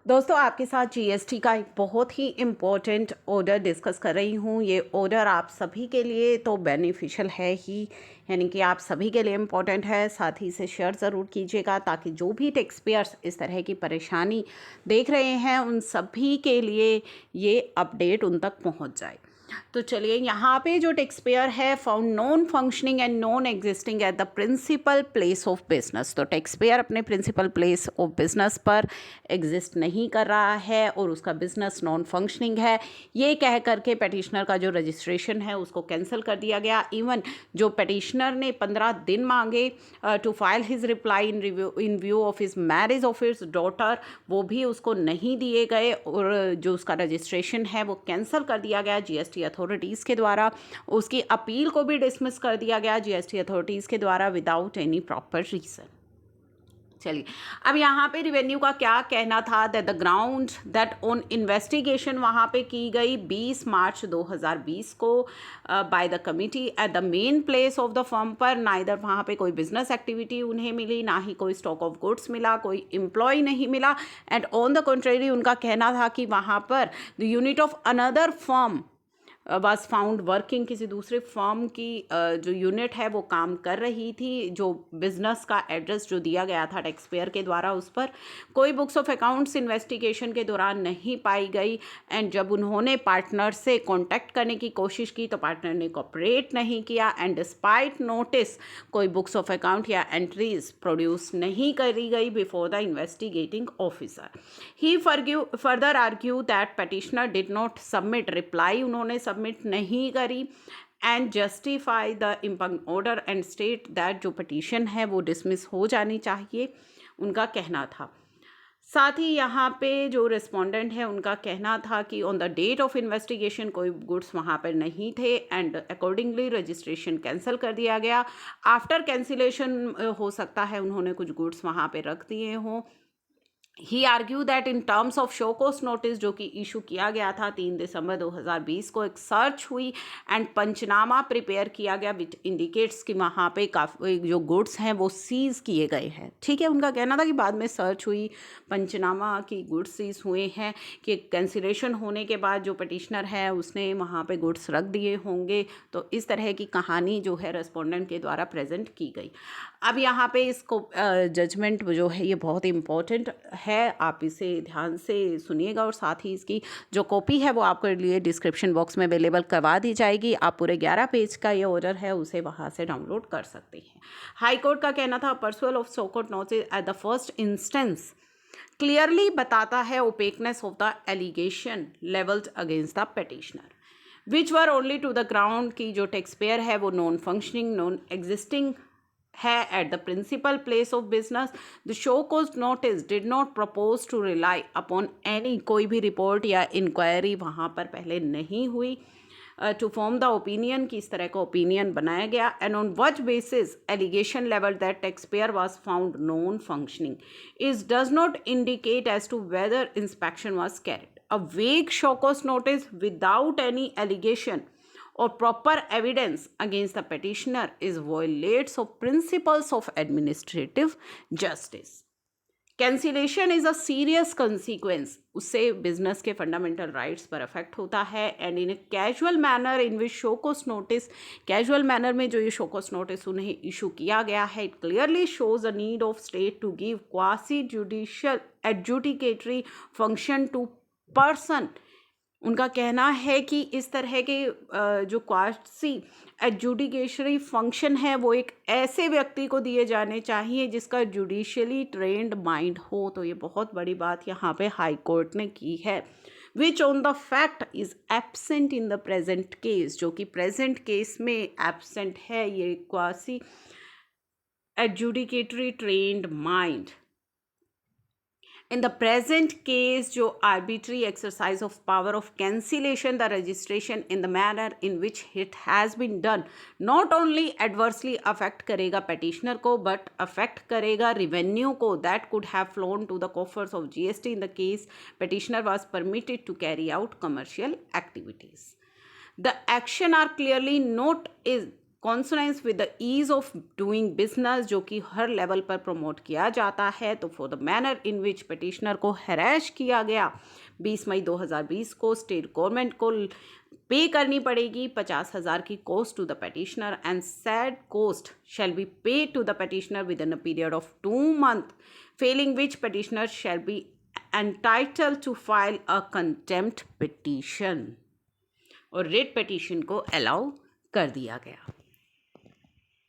दोस्तों आपके साथ जीएसटी का एक बहुत ही इम्पोर्टेंट ऑर्डर डिस्कस कर रही हूँ। ये ऑर्डर आप सभी के लिए तो बेनिफिशियल है ही, यानी कि आप सभी के लिए इम्पोर्टेंट है। साथ ही इसे शेयर ज़रूर कीजिएगा ताकि जो भी टैक्स पेयर्स इस तरह की परेशानी देख रहे हैं उन सभी के लिए ये अपडेट उन तक पहुँच जाए। तो चलिए, यहाँ पे जो टैक्स पेयर है found non functioning and non existing at the principal place of business. तो टैक्स पेयर अपने प्रिंसिपल प्लेस ऑफ बिजनेस पर एग्जिस्ट नहीं कर रहा है और उसका बिजनेस नॉन फंक्शनिंग है, ये कह करके पटिशनर का जो रजिस्ट्रेशन है उसको कैंसिल कर दिया गया। इवन जो पटिशनर ने 15 दिन मांगे to file his reply in view of his marriage of his daughter, वो भी उसको नहीं दिए गए और जो उसका रजिस्ट्रेशन है वो कैंसिल कर दिया गया जीएसटी अथॉरिटीज़ के द्वारा। उसकी अपील को भी डिसमिस कर दिया गया जीएसटी अथॉरिटीज़ के द्वारा विदाउट एनी प्रॉपर रीज़न। चलिए, अब यहाँ पे रिवेन्यू का क्या कहना था that the ground that on investigation वहाँ पे की गई 20 मार्च 2020 को by the committee at the main place of the firm पर नाइदर वहाँ पे कोई बिजनेस एक्टिविटी उन्हें मिली, ना ही कोई स्टॉक ऑफ गुड्स मिला, कोई एम्प्लॉय नहीं मिला। एंड ऑन द कंट्रेरी उनका कहना था कि वहाँ पर the unit of another firm was found working, किसी दूसरे फर्म की जो यूनिट है वो काम कर रही थी। जो बिजनेस का एड्रेस जो दिया गया था टैक्स पेयर के द्वारा उस पर कोई बुक्स ऑफ अकाउंट्स इन्वेस्टिगेशन के दौरान नहीं पाई गई। एंड जब उन्होंने पार्टनर से कांटेक्ट करने की कोशिश की तो पार्टनर ने कोऑपरेट नहीं किया। एंड डिस्पाइट नोटिस कोई बुक्स ऑफ अकाउंट या एंट्रीज प्रोड्यूस नहीं करी गई before the investigating officer. He further argue that petitioner did not submit reply, उन्होंने सबमिट नहीं करी and justify the impugned order and state that जो पटिशन है वो डिसमिस हो जानी चाहिए, उनका कहना था। साथ ही यहाँ पे जो रिस्पोंडेंट है उनका कहना था कि on the date of investigation कोई गुड्स वहाँ पर नहीं थे एंड अकॉर्डिंगली रजिस्ट्रेशन कैंसिल कर दिया गया। आफ्टर कैंसिलेशन हो सकता है उन्होंने कुछ गुड्स वहाँ पे रख दिए हों। He argue that in terms of show cause notice जो कि इशू किया गया था 3 दिसंबर 2020 को, एक सर्च हुई एंड पंचनामा प्रिपेयर किया गया विच इंडिकेट्स कि वहाँ पे काफ़ी जो गुड्स हैं वो सीज किए गए हैं। ठीक है, उनका कहना था कि बाद में सर्च हुई, पंचनामा की गुड्स सीज हुए हैं, कि कैंसिलेशन होने के बाद जो पटिशनर है उसने वहाँ पे गुड्स रख दिए होंगे। तो इस तरह की कहानी जो है रेस्पोंडेंट के द्वारा प्रेजेंट की गई। अब यहाँ पे इसको जजमेंट जो है ये बहुत इंपॉर्टेंट है, आप इसे ध्यान से सुनिएगा और साथ ही इसकी जो कॉपी है वो आपके लिए डिस्क्रिप्शन बॉक्स में अवेलेबल करवा दी जाएगी। आप पूरे 11 पेज का ये ऑर्डर है उसे वहाँ से डाउनलोड कर सकते हैं। हाई कोर्ट का कहना था perusal of so court notice at the first instance clearly बताता है opaqueness of the allegation levelled against the petitioner which were only to the ground की जो टैक्स पेयर है वो नॉन फंक्शनिंग नॉन एग्जिस्टिंग है at the principal place of business. The show cause notice did not propose to rely upon any, कोई भी report या inquiry वहाँ पर पहले नहीं हुई टू फॉर्म द ओपिनियन कि इस तरह का ओपिनियन बनाया गया। And on which basis allegation level that tax payer was found non functioning is does not indicate as to whether inspection was carried. A vague show cause notice without any allegation or proper evidence against the petitioner is violates of principles of administrative justice. Cancellation is a serious consequence, उससे business के fundamental rights पर affect होता है। And in a casual manner in which show cause notice, casual manner में जो ये show cause notice उन्हें issue किया गया है, it clearly shows a need of state to give quasi judicial adjudicatory function to person. उनका कहना है कि इस तरह के जो क्वासी एडजुडिकेशरी फंक्शन है वो एक ऐसे व्यक्ति को दिए जाने चाहिए जिसका जुडिशियली ट्रेंड माइंड हो। तो ये बहुत बड़ी बात यहाँ पे हाई कोर्ट ने की है। Which on the fact is absent in the present case, जो कि प्रेजेंट केस में एब्सेंट है ये quasi adjudicatory trend mind. In the present case, जो arbitrary exercise of power of cancellation the registration in the manner in which it has been done not only adversely affect करेगा petitioner को but affect करेगा revenue को that could have flown to the coffers of GST in the case petitioner was permitted to carry out commercial activities. The action are clearly not is consonance with the ease of doing business, जो कि हर level पर promote किया जाता है। तो for the manner in which petitioner को हैरेश किया गया, 20 मई 2020 को स्टेट गवर्नमेंट को पे करनी पड़ेगी 50,000 की cost to the petitioner, and said cost shall be paid to the petitioner within a period of 2 months, failing which petitioner shall be entitled to file a contempt petition। और writ petition को allow कर दिया गया।